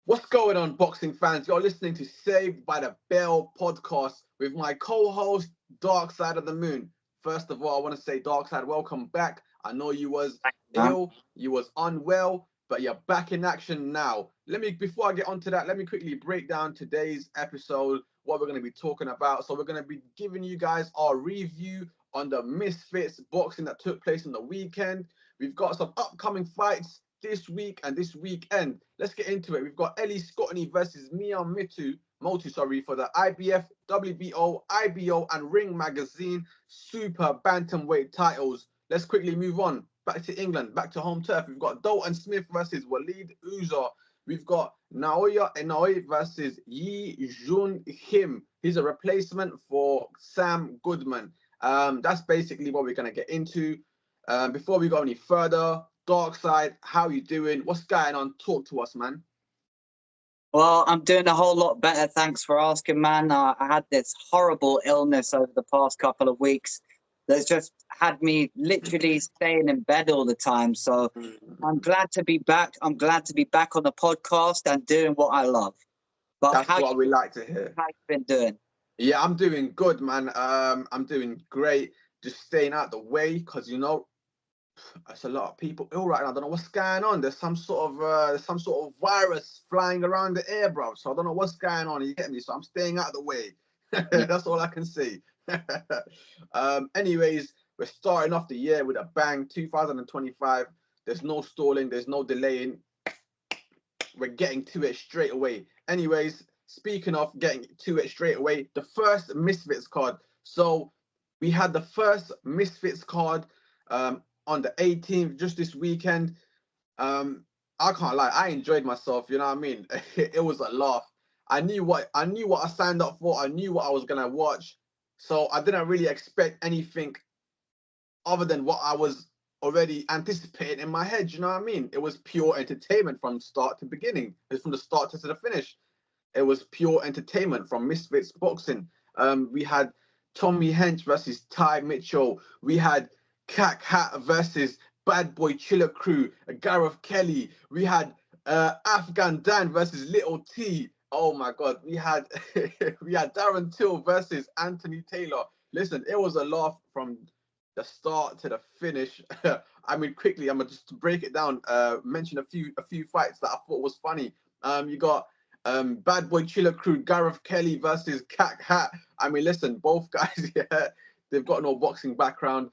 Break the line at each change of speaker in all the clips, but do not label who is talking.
What's going on, boxing fans? You're listening to Saved by the Bell podcast with my co-host, Dark Side of the Moon. First of all, I want to say, Dark Side, welcome back. I know you was
Man.
ill, you was unwell, but you're back in action now. Before I get onto that, let me quickly break down today's episode, what we're going to be talking about. So we're going to be giving you guys our review on the Misfits boxing that took place on the weekend. We've got some upcoming fights this week and this weekend. Let's get into it. We've got Ellie Scotney versus Motu, for the IBF, WBO, IBO, and Ring Magazine Super Bantamweight titles. Let's quickly move on. Back to England, back to home turf. We've got Dalton Smith versus Wallid Ouizza. We've got Naoya Inoui versus Ye Joon Kim. He's a replacement for Sam Goodman. That's basically what we're going to get into. Before we go any further, Dark Side, how you doing? What's going on? Talk to us, man.
Well, I'm doing a whole lot better. Thanks for asking, man. I had this horrible illness over the past couple of weeks that's just had me literally staying in bed all the time. So I'm glad to be back. I'm glad to be back on the podcast and doing what I love. But
That's what we like to hear.
how you been doing?
Yeah, I'm doing good, man. I'm doing great. Just staying out the way because it's a lot of people ill right now. I don't know what's going on. There's some sort of virus flying around the air, bro. So I don't know what's going on. You get me? So I'm staying out of the way.
Yeah.
That's all I can say. Anyways, we're starting off the year with a bang. 2025. There's no stalling. There's no delaying. We're getting to it straight away. Anyways, speaking of getting to it straight away, the first Misfits card. So we had the first Misfits card on the 18th, just this weekend. I can't lie, I enjoyed myself. You know what I mean? It was a laugh. I knew what I signed up for. I knew what I was gonna watch. So I didn't really expect anything other than what I was already anticipating in my head. You know what I mean? It was pure entertainment from start to beginning. It's from the start to the finish. It was pure entertainment from Misfits Boxing. We had Tommy Hench versus Ty Mitchell. We had Cack Hat versus Bad Boy Chiller Crew, Gareth Kelly. We had Afghan Dan versus Little T. Oh my God, we had we had Darren Till versus Anthony Taylor. Listen, it was a laugh from the start to the finish. I mean, quickly, I'm gonna just break it down. Mention a few fights that I thought was funny. You got Bad Boy Chiller Crew, Gareth Kelly versus Cack Hat. I mean, listen, both guys, yeah, they've got no boxing background.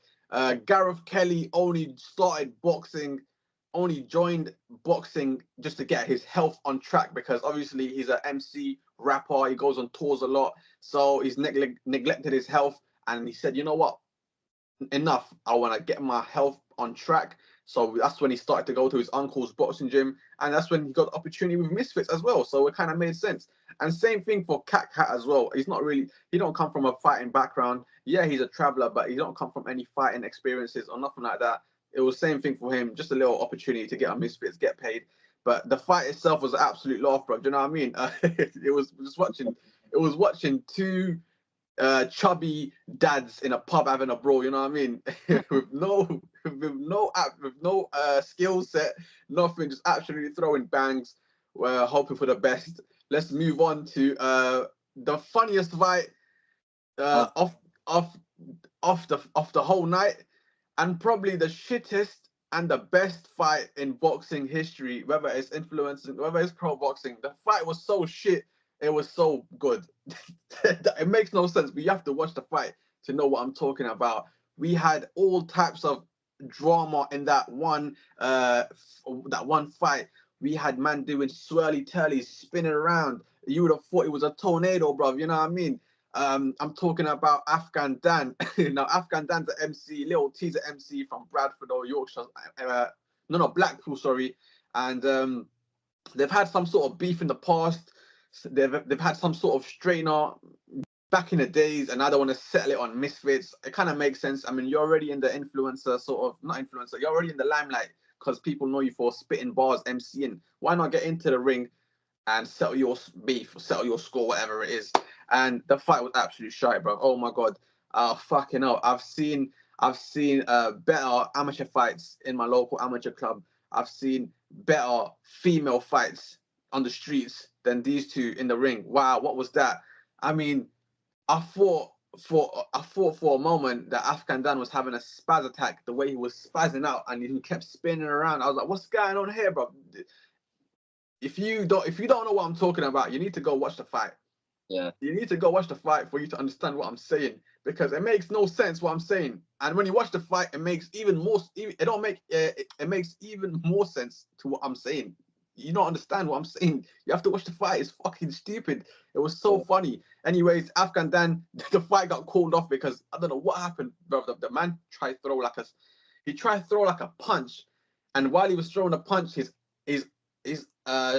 Gareth Kelly only joined boxing just to get his health on track because obviously he's an MC rapper. He goes on tours a lot, so he's neglected his health. And he said, you know what? Enough. I want to get my health on track. So that's when he started to go to his uncle's boxing gym, and that's when he got the opportunity with Misfits as well. So it kind of made sense. And same thing for Cat Cat as well. He don't come from a fighting background. Yeah, he's a traveler, but he don't come from any fighting experiences or nothing like that. It was the same thing for him, just a little opportunity to get on Misfits, get paid. But the fight itself was an absolute laugh, bro. Do you know what I mean? It was watching two chubby dads in a pub having a brawl. You know what I mean? with no skill set, nothing, just absolutely throwing bangs. We're hoping for the best. Let's move on to the funniest fight
Uh,
of of of the whole night, and probably the shittest and the best fight in boxing history, whether it's influencing, whether it's pro boxing. The fight was so shit, it was so good. It makes no sense, but you have to watch the fight to know what I'm talking about. We had all types of drama in that one fight. We had man doing swirly turlies, spinning around. You would have thought it was a tornado, bro. You know what I mean? I'm talking about Afghan Dan. Now, Afghan Dan's an MC, Little T's an MC from Bradford or Yorkshire. No, Blackpool, sorry. And they've had some sort of beef in the past. They've had some sort of strainer back in the days, and I don't want to settle it on Misfits. It kind of makes sense. I mean, you're already in the influencer sort of, not influencer, you're already in the limelight because people know you for spitting bars, MCing. Why not get into the ring and settle your beef, settle your score, whatever it is? And the fight was absolute shite, bro. Oh my God. Fucking hell. I've seen better amateur fights in my local amateur club. I've seen better female fights on the streets than these two in the ring. Wow, what was that? I mean, I thought for a moment that Afghan Dan was having a spaz attack, the way he was spazzing out and he kept spinning around. I was like, what's going on here, bro? If you don't know what I'm talking about, you need to go watch the fight.
Yeah.
You need to go watch the fight for you to understand what I'm saying, because it makes no sense what I'm saying. And when you watch the fight, it makes even more. It makes even more sense to what I'm saying. You don't understand what I'm saying. You have to watch the fight. It's fucking stupid. It was so funny. Anyways, Afghan Dan, the fight got called off because I don't know what happened, bro. The man tried to throw like a punch, and while he was throwing a punch, his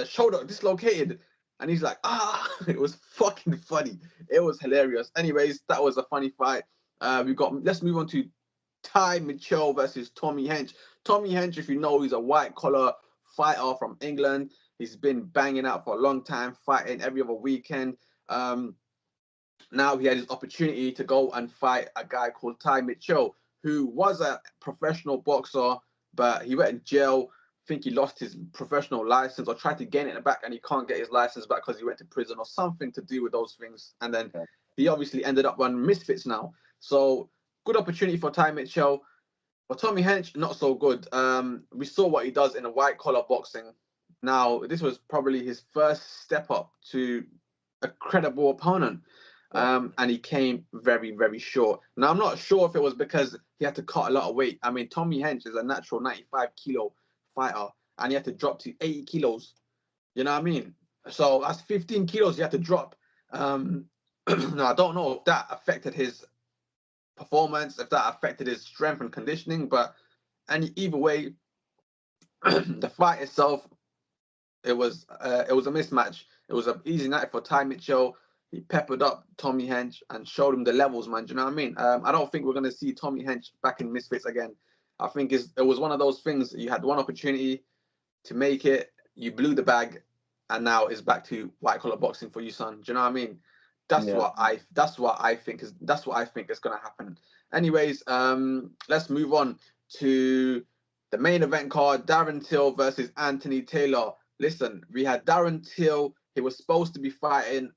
shoulder dislocated. And he's like, it was fucking funny. It was hilarious. Anyways, that was a funny fight. Let's move on to Ty Mitchell versus Tommy Hench. Tommy Hench, if you know, he's a white collar fighter from England. He's been banging out for a long time, fighting every other weekend. Now he had his opportunity to go and fight a guy called Ty Mitchell, who was a professional boxer, but he went in jail. I think he lost his professional license or tried to gain it back, and he can't get his license back because he went to prison or something to do with those things. And then he obviously ended up on Misfits now. So good opportunity for Ty Mitchell. For Tommy Hench, not so good. We saw what he does in a white collar boxing. Now, this was probably his first step up to a credible opponent. And he came very, very short. Now, I'm not sure if it was because he had to cut a lot of weight. I mean, Tommy Hench is a natural 95-kilo fighter, and he had to drop to 80 kilos. You know what I mean? So that's 15 kilos he had to drop. Now, I don't know if that affected his performance, if that affected his strength and conditioning, but either way, the fight itself, it was a mismatch. It was an easy night for Ty Mitchell. He peppered up Tommy Hench and showed him the levels, man. Do you know what I mean? I don't think we're going to see Tommy Hench back in Misfits again. I think it was one of those things. You had one opportunity to make it, you blew the bag, and now it's back to white collar boxing for you, son. Do you know what I mean? That's what I think is going to happen. Anyways, let's move on to the main event card: Darren Till versus Anthony Taylor. Listen, we had Darren Till. He was supposed to be fighting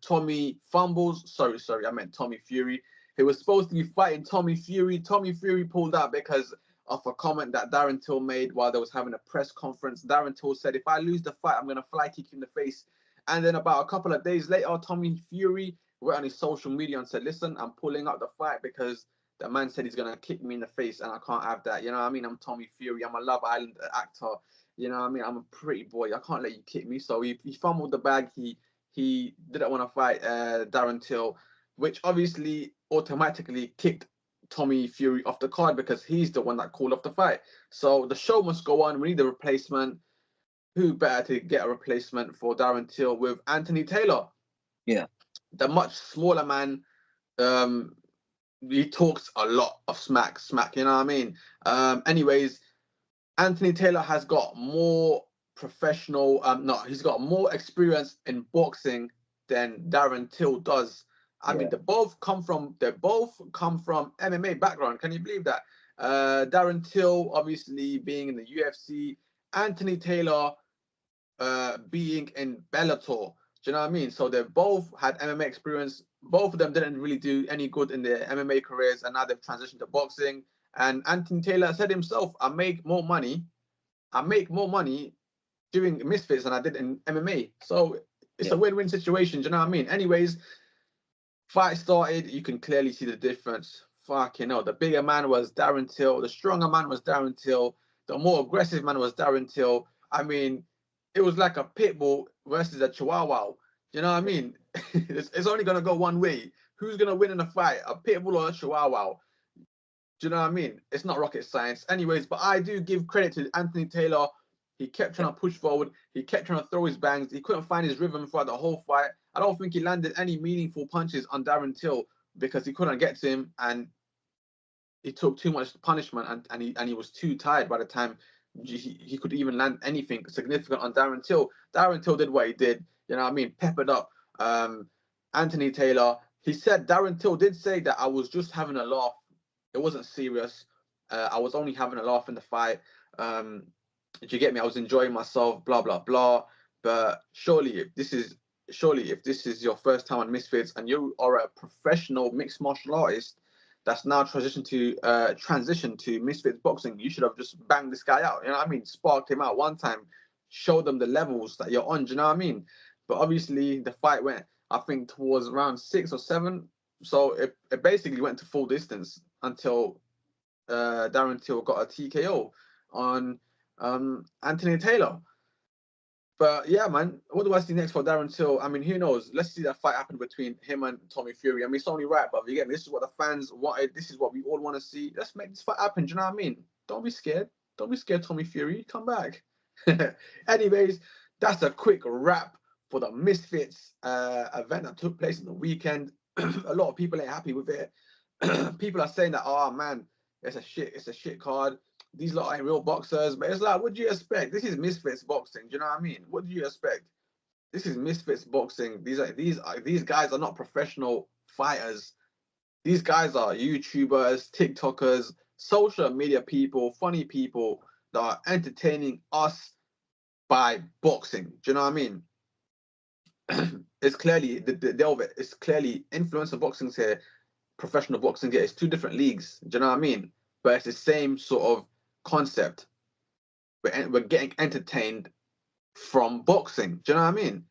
Tommy Fumbles. Sorry, I meant Tommy Fury. He was supposed to be fighting Tommy Fury. Tommy Fury pulled out because of a comment that Darren Till made while they was having a press conference. Darren Till said, if I lose the fight, I'm going to fly kick you in the face. And then about a couple of days later, Tommy Fury went on his social media and said, listen, I'm pulling out the fight because the man said he's going to kick me in the face and I can't have that. You know what I mean? I'm Tommy Fury. I'm a Love Island actor. You know what I mean? I'm a pretty boy. I can't let you kick me. So he fumbled the bag. He didn't want to fight Darren Till, which obviously automatically kicked Tommy Fury off the card because he's the one that called off the fight. So the show must go on. We need a replacement. Who better to get a replacement for Darren Till with Anthony Taylor?
Yeah.
The much smaller man. He talks a lot of smack, you know what I mean? Anyways, Anthony Taylor has got more he's got more experience in boxing than Darren Till does. I mean, they both come from MMA background. Can you believe that? Darren Till obviously being in the UFC, Anthony Taylor being in Bellator. Do you know what I mean? So they both had MMA experience. Both of them didn't really do any good in their MMA careers, and now they've transitioned to boxing. And Anthony Taylor said himself, I make more money doing Misfits than I did in MMA. So it's a win-win situation. Do you know what I mean? Anyways, fight started. You can clearly see the difference. Fucking hell. The bigger man was Darren Till. The stronger man was Darren Till. The more aggressive man was Darren Till. I mean, it was like a pit bull versus a chihuahua. You know what I mean? It's only going to go one way. Who's going to win in a fight? A pit bull or a chihuahua? Do you know what I mean? It's not rocket science. Anyways, but I do give credit to Anthony Taylor. He kept trying to push forward. He kept trying to throw his bangs. He couldn't find his rhythm throughout the whole fight. I don't think he landed any meaningful punches on Darren Till because he couldn't get to him and he took too much punishment and he was too tired by the time he could even land anything significant on Darren Till. Darren Till did what he did. You know what I mean? Peppered up Anthony Taylor. He said, Darren Till did say that I was just having a laugh. It wasn't serious. I was only having a laugh in the fight. Did you get me? I was enjoying myself, blah, blah, blah. But surely, if this is your first time on Misfits and you are a professional mixed martial artist that's now transition to Misfits boxing, you should have just banged this guy out. You know what I mean? Sparked him out one time, showed them the levels that you're on. Do you know what I mean? But obviously, the fight went, I think, towards around 6 or 7. So it basically went to full distance until Darren Till got a TKO on Anthony Taylor. But yeah, man, what do I see next for Darren Till? I mean, who knows? Let's see that fight happen between him and Tommy Fury. I mean, it's only right, but you get me. This is what the fans wanted. This is what we all want to see. Let's make this fight happen. Do you know what I mean? Don't be scared. Don't be scared, Tommy Fury. Come back. Anyways, that's a quick wrap for the Misfits event that took place on the weekend. A lot of people ain't happy with it. People are saying that, oh man, it's a shit card. These lot ain't real boxers, but it's like, what do you expect? This is Misfits boxing. Do you know what I mean? What do you expect? This is Misfits boxing. These guys are not professional fighters. These guys are YouTubers, TikTokers, social media people, funny people that are entertaining us by boxing. Do you know what I mean? It's clearly it's clearly influencer boxing's here, professional boxing here. It's two different leagues. Do you know what I mean? But it's the same sort of concept. We're getting entertained from boxing. Do you know what I mean?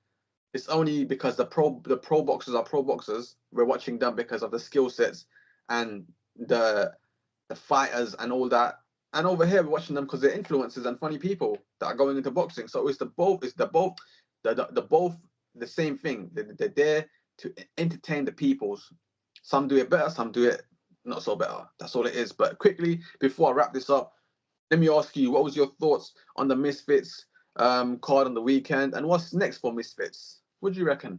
It's only because the pro boxers are pro boxers. We're watching them because of the skill sets and the fighters and all that. And over here we're watching them because they're influencers and funny people that are going into boxing. So it's both the same thing. They're there to entertain the peoples. Some do it better, some do it not so better. That's all it is. But quickly, before I wrap this up, let me ask you, what was your thoughts on the Misfits card on the weekend, and what's next for Misfits? What do you reckon?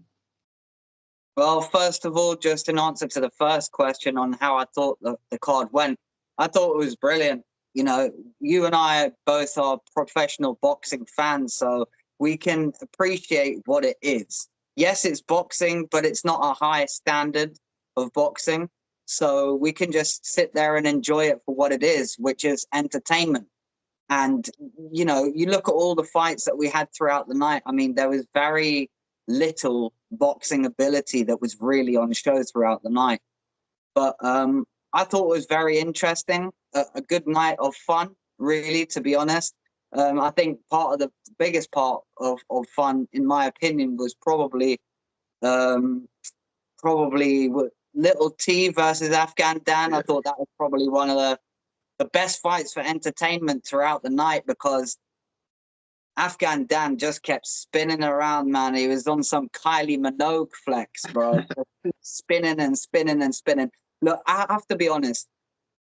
Well, first of all, just in answer to the first question on how I thought the card went, I thought it was brilliant. You know, you and I both are professional boxing fans, so we can appreciate what it is. Yes, it's boxing, but it's not a high standard of boxing. So we can just sit there and enjoy it for what it is, which is entertainment. And, you know, you look at all the fights that we had throughout the night. I mean, there was very little boxing ability that was really on show throughout the night. But I thought it was very interesting, a good night of fun, really, to be honest. I think part of the biggest part of fun, in my opinion, was probably Little T versus Afghan Dan. I thought that was probably one of the best fights for entertainment throughout the night, because Afghan Dan just kept spinning around, man. He was on some Kylie Minogue flex, bro. Spinning and spinning and spinning. Look, I have to be honest.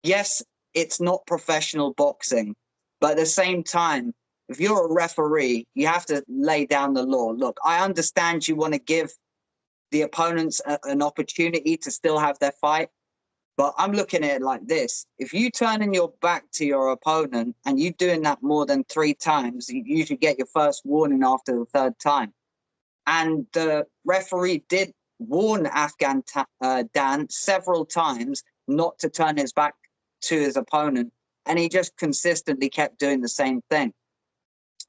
Yes, it's not professional boxing, but at the same time, if you're a referee, you have to lay down the law. Look, I understand you want to give the opponents an opportunity to still have their fight, but I'm looking at it like this. If you turning your back to your opponent and you doing that more than 3 times, you should get your first warning after the 3rd time. And the referee did warn Afghan Dan several times not to turn his back to his opponent, and he just consistently kept doing the same thing.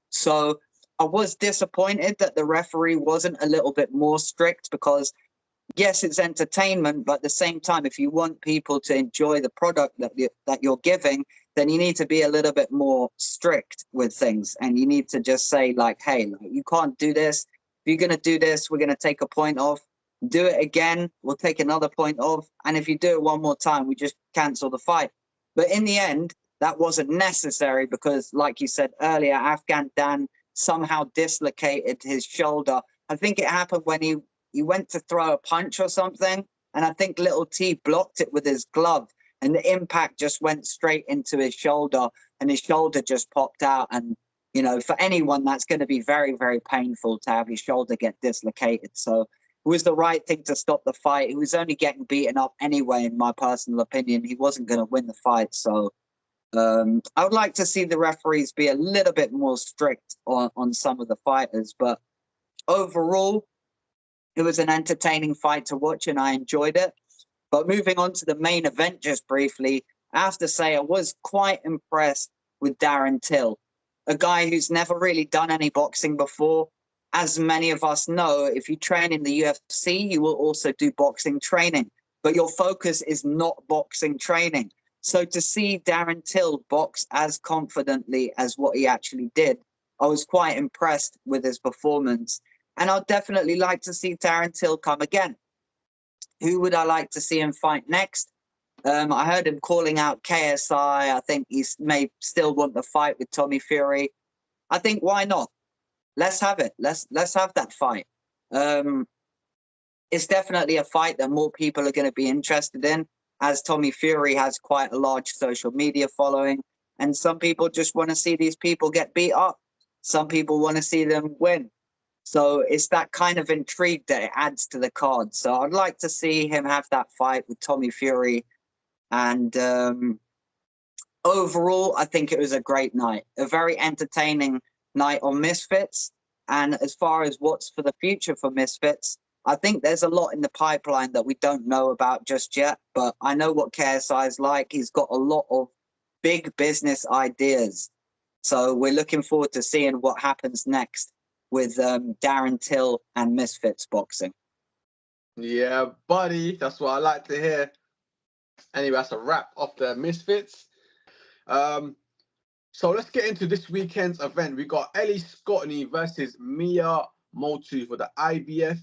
So I was disappointed that the referee wasn't a little bit more strict, because yes, it's entertainment, but at the same time, if you want people to enjoy the product that you're giving, then you need to be a little bit more strict with things. And you need to just say, like, hey, you can't do this. If you're going to do this, we're going to take a point off. Do it again, we'll take another point off. And if you do it one more time, we just cancel the fight. But in the end, that wasn't necessary, because, like you said earlier, Afghan Dan somehow dislocated his shoulder. I think it happened when he went to throw a punch or something, and I think Little T blocked it with his glove, and the impact just went straight into his shoulder, and his shoulder just popped out. And, you know, for anyone, that's going to be very, very painful to have your shoulder get dislocated. So it was the right thing to stop the fight. He was only getting beaten up anyway, in my personal opinion. He wasn't going to win the fight. So I would like to see the referees be a little bit more strict on some of the fighters. But overall, it was an entertaining fight to watch, and I enjoyed it. But moving on to the main event just briefly, I have to say I was quite impressed with Darren Till, a guy who's never really done any boxing before. as many of us know, if you train in the UFC, you will also do boxing training, but your focus is not boxing training. So to see Darren Till box as confidently as what he actually did, I was quite impressed with his performance. And I'd definitely like to see Darren Till come again. Who would I like to see him fight next? I heard him calling out KSI. I think he may still want the fight with Tommy Fury. I think, why not? Let's have it. Let's have that fight. It's definitely a fight that more people are going to be interested in, as Tommy Fury has quite a large social media following, and some people just want to see these people get beat up. Some people want to see them win. So it's that kind of intrigue that it adds to the card. So I'd like to see him have that fight with Tommy Fury. And overall, I think it was a great night, a very entertaining night on Misfits. And as far as what's for the future for Misfits, I think there's a lot in the pipeline that we don't know about just yet. But I know what KSI is like. He's got a lot of big business ideas. So we're looking forward to seeing what happens next with Darren Till and Misfits boxing.
Yeah, buddy, that's what I like to hear. Anyway, that's a wrap of the Misfits. So let's get into this weekend's event. We got Ellie Scotney versus Mea Motu for the IBF,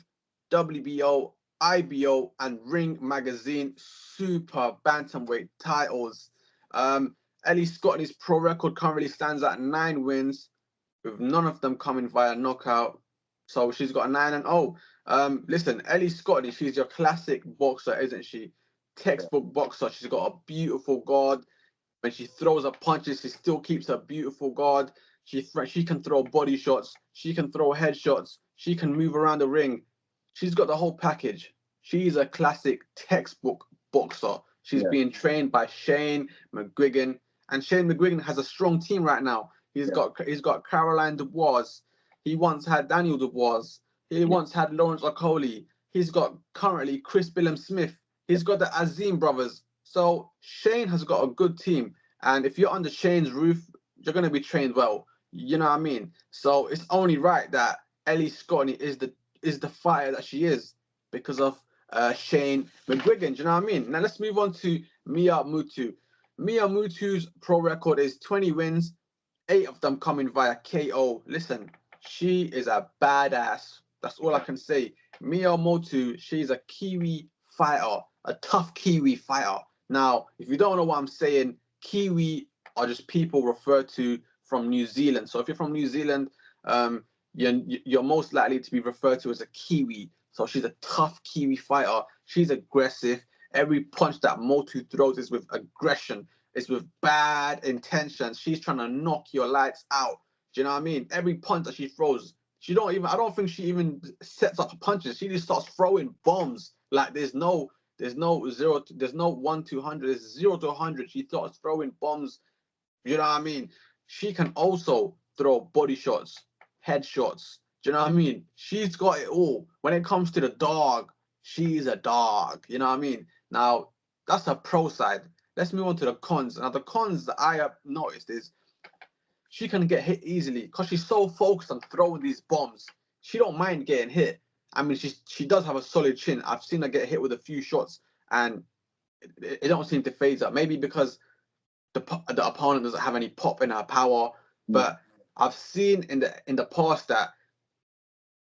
WBO, IBO, and Ring Magazine Super Bantamweight titles. Ellie Scotney's pro record currently stands at 9 wins, with none of them coming via knockout. So she's got a 9-0. Listen, Ellie Scotney, she's your classic boxer, isn't she? Textbook boxer. She's got a beautiful guard. When she throws her punches, she still keeps her beautiful guard. She can throw body shots. She can throw head shots. She can move around the ring. She's got the whole package. She's a classic textbook boxer. She's being trained by Shane McGuigan, and Shane McGuigan has a strong team right now. He's got Caroline Dubois. He once had Daniel Dubois. He once had Lawrence Okoli. He's got currently Chris Billum-Smith. He's got the Azim brothers. So Shane has got a good team. And if you're under Shane's roof, you're going to be trained well. You know what I mean? So it's only right that Ellie Scotney is the fighter that she is because of Shane McGuigan. Do you know what I mean? Now let's move on to Mea Motu. Mea Motu's pro record is 20 wins, 8 of them coming via KO. Listen, she is a badass. That's all I can say. Mea Motu, she's a Kiwi fighter, a tough Kiwi fighter. Now, if you don't know what I'm saying, Kiwi are just people referred to from New Zealand. So if you're from New Zealand, you're most likely to be referred to as a Kiwi. So she's a tough Kiwi fighter. She's aggressive. Every punch that Motu throws is with aggression. It's with bad intentions. She's trying to knock your lights out. Do you know what I mean? Every punch that she throws, I don't think she even sets up punches. She just starts throwing bombs. Like there's no 1 to 100. There's 0 to 100. She starts throwing bombs. You know what I mean? She can also throw body shots, head shots. Do you know what I mean? She's got it all. When it comes to the dog, she's a dog. You know what I mean? Now, that's her pro side. Let's move on to the cons. Now, the cons that I have noticed is she can get hit easily because she's so focused on throwing these bombs. She don't mind getting hit. I mean, she does have a solid chin. I've seen her get hit with a few shots, and it don't seem to phase her. Maybe because the opponent doesn't have any pop in her power. But I've seen in the past that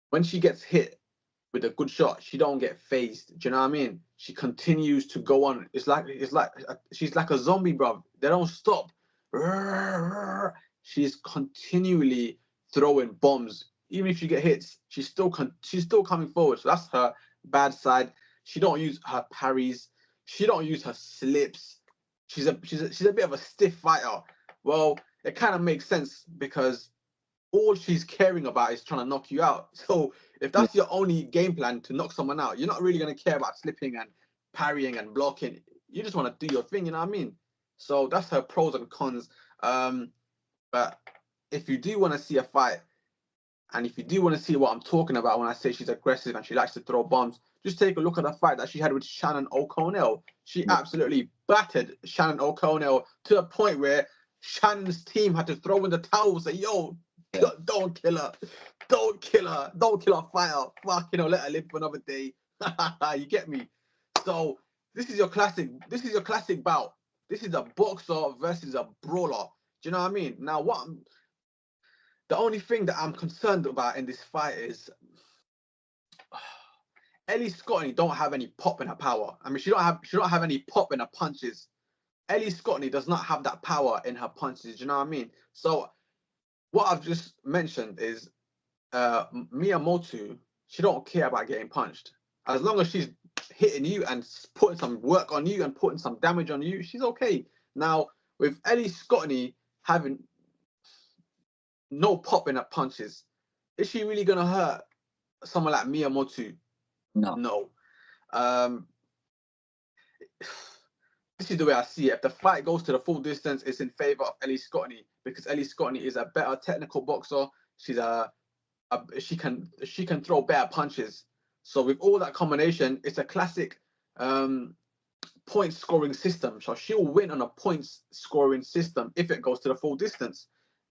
when she gets hit with a good shot, she don't get phased. Do you know what I mean? She continues to go on. It's like she's like a zombie, bro. They don't stop. She's continually throwing bombs. Even if she get hits, she's still coming forward. So that's her bad side. She don't use her parries. She don't use her slips. She's a bit of a stiff fighter. Well, it kind of makes sense because all she's caring about is trying to knock you out. So if that's your only game plan, to knock someone out, you're not really going to care about slipping and parrying and blocking. You just want to do your thing, you know what I mean? So that's her pros and cons. But if you do want to see a fight, and if you do want to see what I'm talking about when I say she's aggressive and she likes to throw bombs, just take a look at the fight that she had with Shannon O'Connell. She absolutely battered Shannon O'Connell to the point where Shannon's team had to throw in the towel and say, yo,
Yeah.
Don't kill her. Don't kill her. Don't kill her fighter. Fuck, let her live for another day. You get me? So this is your classic. This is your classic bout. This is a boxer versus a brawler. Do you know what I mean? Now, the only thing that I'm concerned about in this fight is Ellie Scotney don't have any pop in her power. I mean, she don't have any pop in her punches. Ellie Scotney does not have that power in her punches. Do you know what I mean? So what I've just mentioned is Mea Motu, she don't care about getting punched. As long as she's hitting you and putting some work on you and putting some damage on you, she's okay. Now, with Ellie Scotney having no pop in her punches, is she really gonna hurt someone like Mea Motu?
No.
No. This is the way I see it. If the fight goes to the full distance, it's in favor of Ellie Scotney because Ellie Scotney is a better technical boxer. She's she can throw better punches. So with all that combination, it's a classic point scoring system. So she'll win on a points scoring system if it goes to the full distance.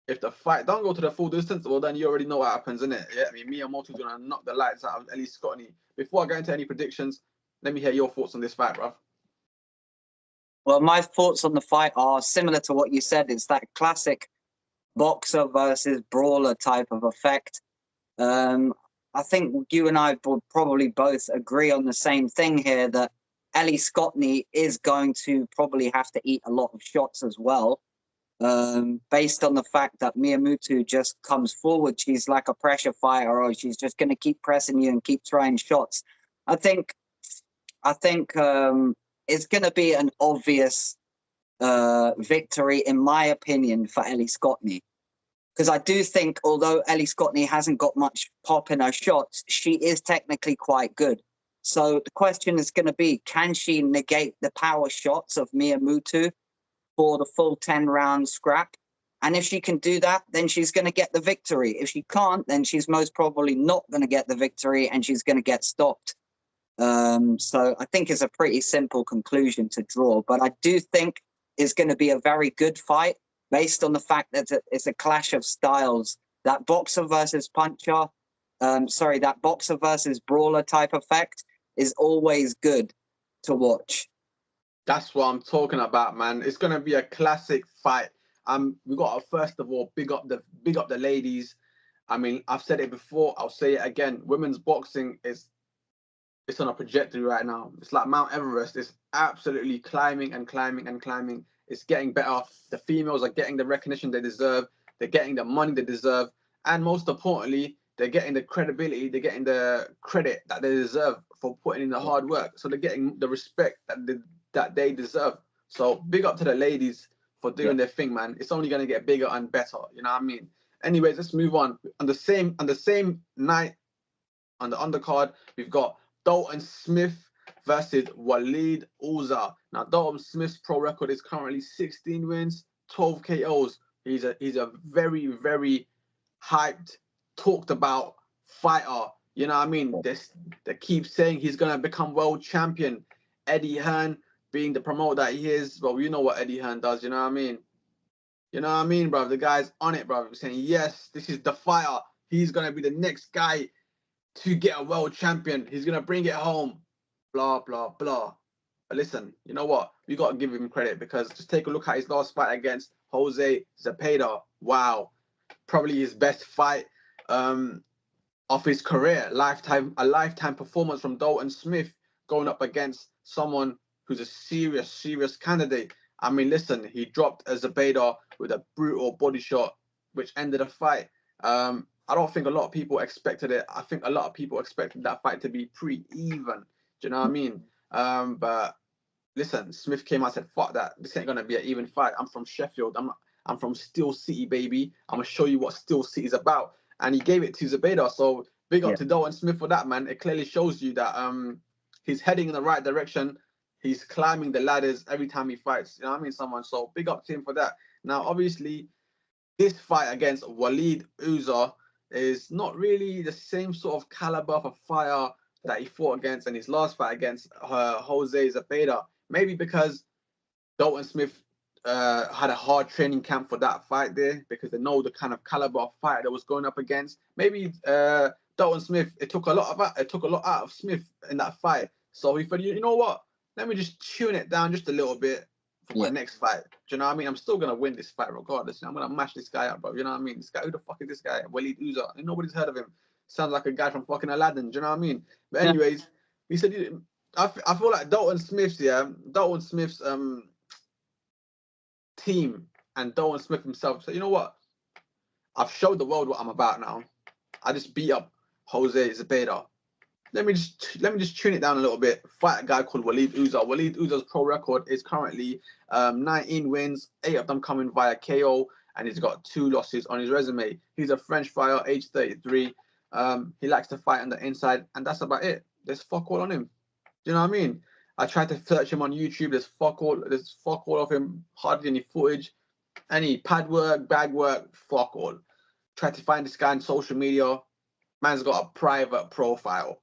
If the fight don't go to the full distance, well then you already know what happens, innit? Yeah, I mean Mea Motu's gonna knock the lights out of Ellie Scotney. Before I go into any predictions, let me hear your thoughts on this fight, bruv.
Well, my thoughts on the fight are similar to what you said. It's that classic boxer versus brawler type of effect. I think you and I would probably both agree on the same thing here, that Ellie Scotney is going to probably have to eat a lot of shots as well. Based on the fact that Mea Motu just comes forward, she's like a pressure fighter, or she's just going to keep pressing you and keep trying shots. I think it's going to be an obvious victory, in my opinion, for Ellie Scotney. Because I do think, although Ellie Scotney hasn't got much pop in her shots, she is technically quite good. So the question is going to be, can she negate the power shots of Mea Motu for the full 10-round scrap? And if she can do that, then she's going to get the victory. If she can't, then she's most probably not going to get the victory and she's going to get stopped. So I think it's a pretty simple conclusion to draw. But I do think it's going to be a very good fight based on the fact that it's a clash of styles. That boxer versus puncher, that boxer versus brawler type effect is always good to watch.
That's what I'm talking about, man. It's gonna be a classic fight. We got to first of all big up the ladies. I mean, I've said it before, I'll say it again. Women's boxing it's on a trajectory right now. It's like Mount Everest. It's absolutely climbing and climbing and climbing. It's getting better. The females are getting the recognition they deserve. They're getting the money they deserve. And most importantly, they're getting the credibility. They're getting the credit that they deserve for putting in the hard work. So they're getting the respect that they deserve. So big up to the ladies for doing their thing, man. It's only going to get bigger and better. You know what I mean? Anyways, let's move on. On the same night, on the undercard, we've got Dalton Smith versus Wallid Ouizza. Now, Dalton Smith's pro record is currently 16 wins, 12 KOs. He's a very, very hyped, talked about fighter. You know what I mean? They keep saying he's going to become world champion. Eddie Hearn being the promoter that he is. Well, you know what Eddie Hearn does. You know what I mean? You know what I mean, bro? The guy's on it, bro. Saying, yes, this is the fighter. He's going to be the next guy to get a world champion. He's going to bring it home. Blah, blah, blah. But listen, you know what? We got to give him credit because just take a look at his last fight against Jose Zepeda. Wow. Probably his best fight of his career. A lifetime performance from Dalton Smith going up against someone who's a serious candidate. I mean, listen, he dropped Zepeda with a brutal body shot, which ended the fight. I don't think a lot of people expected it. I think a lot of people expected that fight to be pretty even. Do you know what I mean? But listen, Smith came out and said, fuck that. This ain't going to be an even fight. I'm from Sheffield. I'm from Steel City, baby. I'm going to show you what Steel City is about. And he gave it to Zepeda. So big up to Dalton Smith for that, man. It clearly shows you that he's heading in the right direction. He's climbing the ladders every time he fights. You know what I mean? So big up to him for that. Now, obviously, this fight against Wallid Ouizza is not really the same sort of caliber of a fighter that he fought against in his last fight against Jose Zepeda. Maybe because Dalton Smith had a hard training camp for that fight there because they know the kind of caliber of fight that was going up against. Maybe Dalton Smith, it took a lot out of Smith in that fight. So he said, you know what? Let me just tune it down just a little bit for my next fight. Do you know what I mean? I'm still gonna win this fight regardless. I'm gonna mash this guy up, bro. You know what I mean? This guy, who the fuck is this guy? Wallid Ouizza. Nobody's heard of him. Sounds like a guy from fucking Aladdin. Do you know what I mean? But anyways, he said, I feel like Dalton Smith's team and Dalton Smith himself said, you know what? I've showed the world what I'm about now. I just beat up Jose Zepeda. Let me just tune it down a little bit. Fight a guy called Wallid Ouizza. Wallid Ouizza's pro record is currently 19 wins, 8 of them coming via KO, and he's got 2 losses on his resume. He's a French fighter, age 33. He likes to fight on the inside, and that's about it. There's fuck all on him. Do you know what I mean? I tried to search him on YouTube. There's fuck all of him. Hardly any footage, any pad work, bag work, fuck all. Tried to find this guy on social media. Man's got a private profile.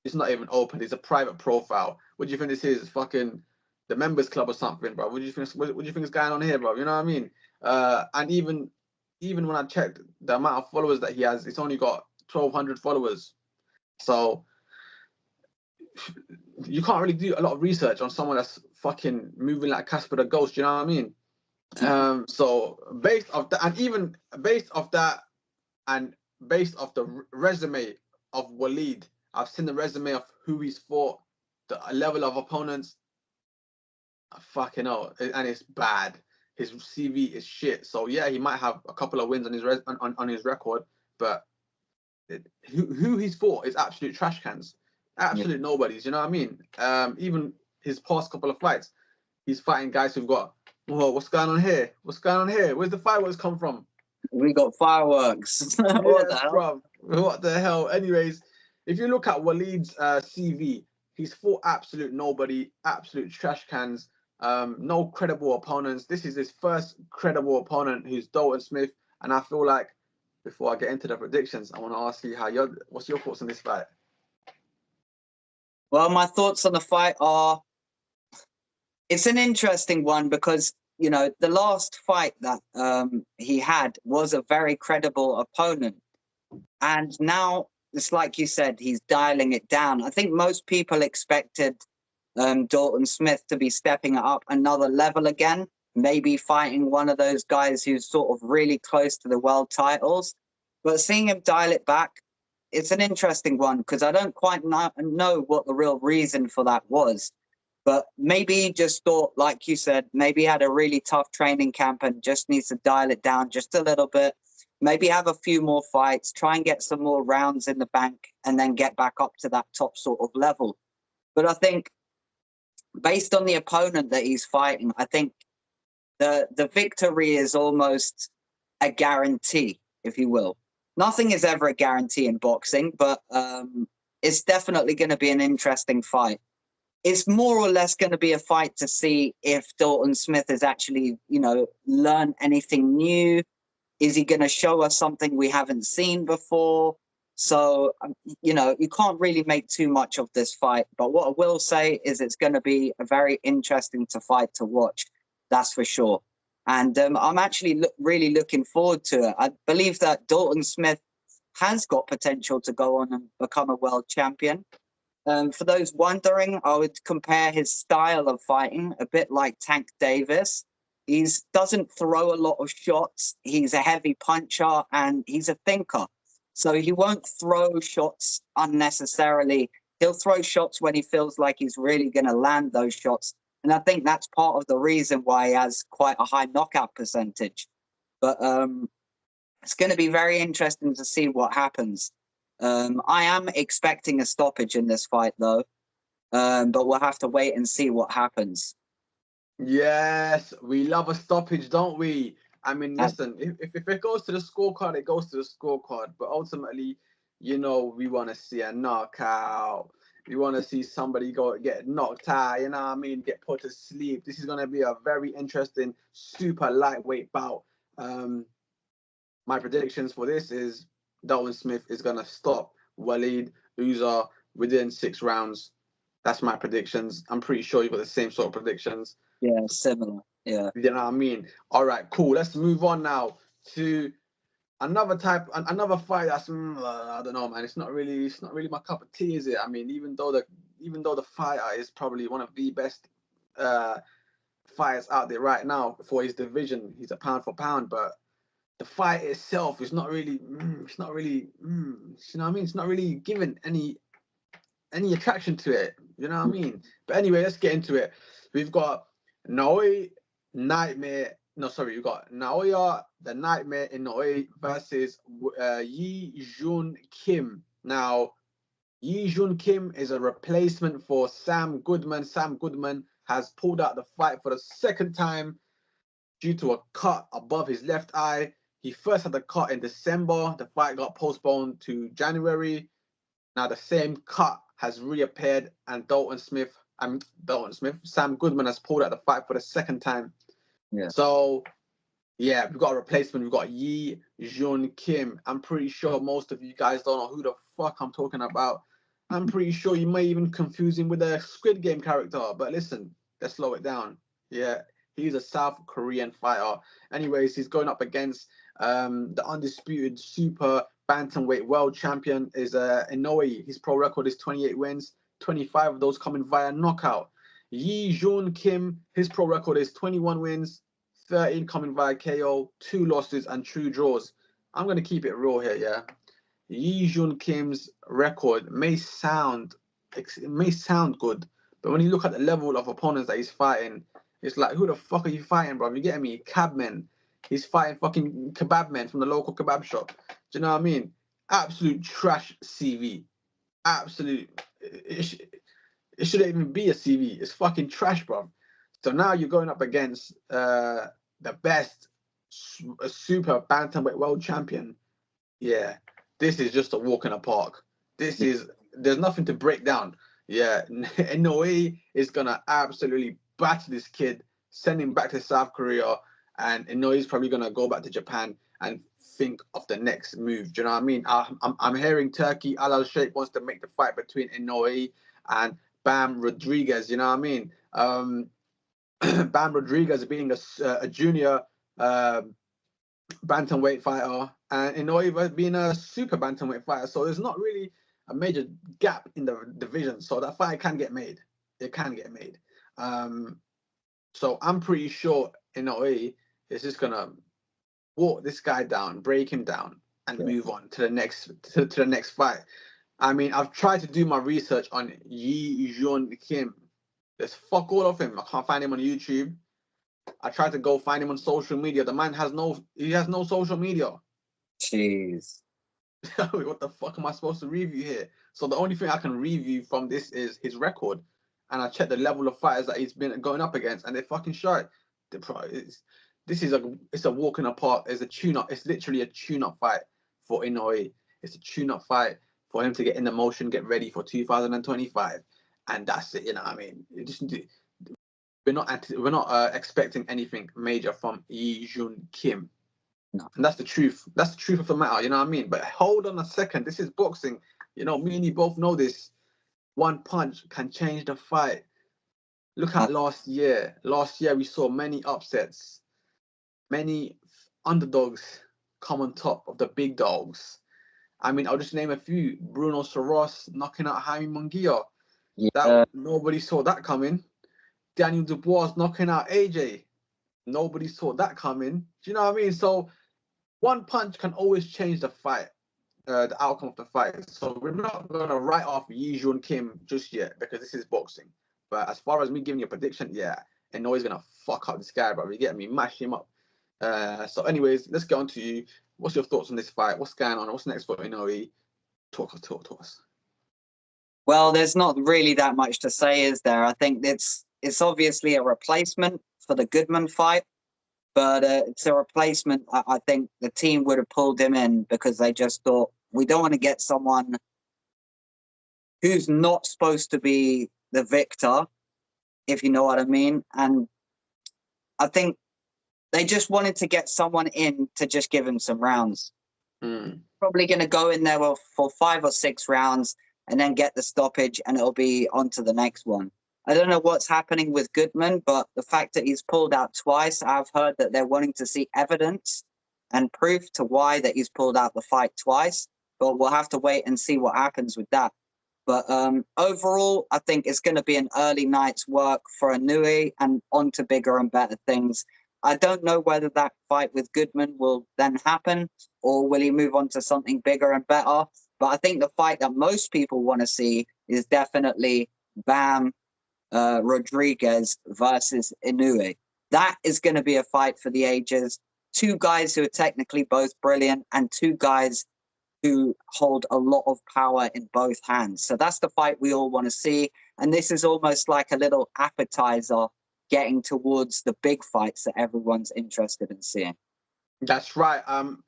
It's not even open. It's a private profile. What do you think this is? It's fucking the members club or something, bro. What do you think is going on here, bro? You know what I mean? And even when I checked the amount of followers that he has, it's only got 1,200 followers. So you can't really do a lot of research on someone that's fucking moving like Casper the Ghost. You know what I mean? So based off that, and based off the resume of Wallid, I've seen the resume of who he's fought, the level of opponents. Fucking hell, and it's bad. His CV is shit. So yeah, he might have a couple of wins on his on his record, but who he's fought is absolute trash cans, absolute nobodies. You know what I mean? Even his past couple of fights, he's fighting guys who've got. Whoa, what's going on here? What's going on here? Where's the fireworks come from?
We got fireworks. What the hell?
Bro, what the hell? Anyways, if you look at Wallid's CV, he's fought absolute nobody, absolute trash cans, no credible opponents. This is his first credible opponent, who's Dalton Smith. And I feel like, before I get into the predictions, I want to ask you what's your thoughts on this fight?
Well, my thoughts on the fight are, it's an interesting one because, you know, the last fight that he had was a very credible opponent. And now, it's like you said, he's dialing it down. I think most people expected Dalton Smith to be stepping it up another level again, maybe fighting one of those guys who's sort of really close to the world titles. But seeing him dial it back, it's an interesting one because I don't quite know what the real reason for that was. But maybe he just thought, like you said, maybe he had a really tough training camp and just needs to dial it down just a little bit. Maybe have a few more fights, try and get some more rounds in the bank, and then get back up to that top sort of level. But I think, based on the opponent that he's fighting, I think the victory is almost a guarantee, if you will. Nothing is ever a guarantee in boxing, but it's definitely going to be an interesting fight. It's more or less going to be a fight to see if Dalton Smith has actually, you know, learned anything new. Is he going to show us something we haven't seen before? So, you know, you can't really make too much of this fight. But what I will say is it's going to be a very interesting fight to watch. That's for sure. And I'm actually really looking forward to it. I believe that Dalton Smith has got potential to go on and become a world champion. For those wondering, I would compare his style of fighting a bit like Tank Davis. He doesn't throw a lot of shots. He's a heavy puncher and he's a thinker. So he won't throw shots unnecessarily. He'll throw shots when he feels like he's really going to land those shots. And I think that's part of the reason why he has quite a high knockout percentage. But it's going to be very interesting to see what happens. I am expecting a stoppage in this fight, though. But we'll have to wait and see what happens.
Yes, we love a stoppage, don't we? I mean, listen, if it goes to the scorecard, it goes to the scorecard. But ultimately, you know, we want to see a knockout. We want to see somebody get knocked out, you know what I mean, get put to sleep. This is going to be a very interesting, super lightweight bout. My predictions for this is Dalton Smith is going to stop Wallid Ouizza within 6 rounds. That's my predictions. I'm pretty sure you've got the same sort of predictions.
Yeah, similar. Yeah.
You know what I mean? All right, cool. Let's move on now to another fight that's I don't know, man. It's not really my cup of tea, is it? I mean, even though the fighter is probably one of the best fighters out there right now for his division, he's a pound for pound, but the fight itself is not really, it's not really, you know what I mean? It's not really giving any attraction to it. You know what I mean? But anyway, let's get into it. We've got Naoya Nightmare. No, sorry, we've got Naoya the Nightmare Inoui versus Ye Joon Kim. Now, Ye Joon Kim is a replacement for Sam Goodman. Sam Goodman has pulled out the fight for the second time due to a cut above his left eye. He first had the cut in December. The fight got postponed to January. Now the same cut has reappeared, and Sam Goodman has pulled out the fight for the second time.
Yeah.
So, yeah, we've got a replacement. We've got Ye Joon Kim. I'm pretty sure most of you guys don't know who the fuck I'm talking about. I'm pretty sure you may even confuse him with a Squid Game character. But listen, let's slow it down. Yeah, he's a South Korean fighter. Anyways, he's going up against the undisputed super bantamweight world champion is Inoui. His pro record is 28 wins, 25 of those coming via knockout. Ye Joon Kim, his pro record is 21 wins, 13 coming via KO, 2 losses and 2 draws. I'm going to keep it real here, yeah. Ye Joon Kim's record may sound good, but when you look at the level of opponents that he's fighting, it's like, who the fuck are you fighting, bro? You getting me? Cabmen. He's fighting fucking kebab men from the local kebab shop. Do you know what I mean? Absolute trash CV. Absolute. It shouldn't even be a CV. It's fucking trash, bro. So now you're going up against the best super bantamweight world champion. Yeah, this is just a walk in the park. There's nothing to break down. Yeah, Inoue is gonna absolutely batter this kid, send him back to South Korea, and Inoue is probably gonna go back to Japan and think of the next move. Do you know what I mean? I'm hearing Turkey Al Sheikh wants to make the fight between Inoue and Bam Rodriguez. You know what I mean? Bam Rodriguez being a junior bantamweight fighter, and Inoue being a super bantamweight fighter. So there's not really a major gap in the division. So that fight can get made. It can get made. So I'm pretty sure Inoue is just gonna walk this guy down, break him down, and move on to the next fight. I mean, I've tried to do my research on Ye Joon Kim. There's fuck all of him. I can't find him on YouTube. I tried to go find him on social media. The man has no social media.
Jeez.
What the fuck am I supposed to review here? So the only thing I can review from this is his record. And I checked the level of fighters that he's been going up against, and they're fucking short. It's a walk in the park. It's a tune-up. It's literally a tune-up fight for Inoue. It's a tune-up fight for him to get in the motion, get ready for 2025. And that's it, you know what I mean? We're not expecting anything major from Ye Joon Kim.
No.
And that's the truth. That's the truth of the matter, you know what I mean? But hold on a second. This is boxing. You know, me and you both know this. One punch can change the fight. Look at last year. Last year we saw many upsets. Many underdogs come on top of the big dogs. I mean, I'll just name a few. Bruno Soros knocking out Jaime Munguia.
Yeah.
Nobody saw that coming. Daniel Dubois knocking out AJ. Nobody saw that coming. Do you know what I mean? So one punch can always change the fight, the outcome of the fight. So we're not going to write off Ye Joon Kim just yet because this is boxing. But as far as me giving you a prediction, yeah, Inoue's going to fuck up this guy, bro. You get me? Mash him up. So anyways, let's get on to you. What's your thoughts on this fight? What's going on? What's next for Inoue? Talk to us.
Well, there's not really that much to say, is there? I think it's obviously a replacement for the Goodman fight, but it's a replacement. I think the team would have pulled him in because they just thought, we don't want to get someone who's not supposed to be the victor, if you know what I mean. And I think they just wanted to get someone in to just give him some rounds. Probably going to go in there for 5 or 6 rounds and then get the stoppage, and it'll be on to the next one. I don't know what's happening with Goodman, but the fact that he's pulled out twice, I've heard that they're wanting to see evidence and proof to why that he's pulled out the fight twice. But we'll have to wait and see what happens with that. But overall, I think it's going to be an early night's work for Inoui and on to bigger and better things. I don't know whether that fight with Goodman will then happen or will he move on to something bigger and better. But I think the fight that most people want to see is definitely Bam Rodriguez versus Inoui. That is going to be a fight for the ages. Two guys who are technically both brilliant and two guys who hold a lot of power in both hands. So that's the fight we all want to see. And this is almost like a little appetizer getting towards the big fights that everyone's interested in seeing.
That's right.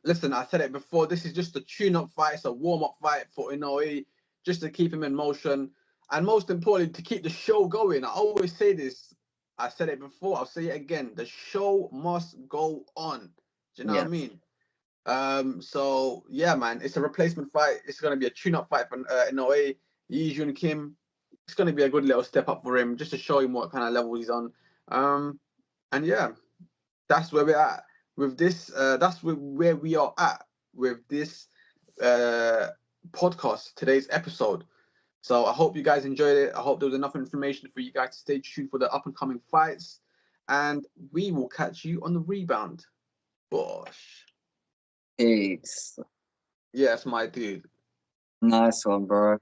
Listen, I said it before. This is just a tune-up fight. It's a warm-up fight for Inoui, just to keep him in motion, and most importantly, to keep the show going. I always say this. I said it before. I'll say it again. The show must go on. Do you know what I mean? So yeah, man, it's a replacement fight. It's gonna be a tune-up fight for Inoui. Ye Joon Kim. It's gonna be a good little step up for him, just to show him what kind of level he's on. And yeah, that's where we're at with this. That's where we are at with this podcast, today's episode. So I hope you guys enjoyed it. I hope there was enough information for you guys to stay tuned for the up and coming fights, and we will catch you on the rebound. Bosh.
Peace.
Yes, my dude.
Nice one, bro.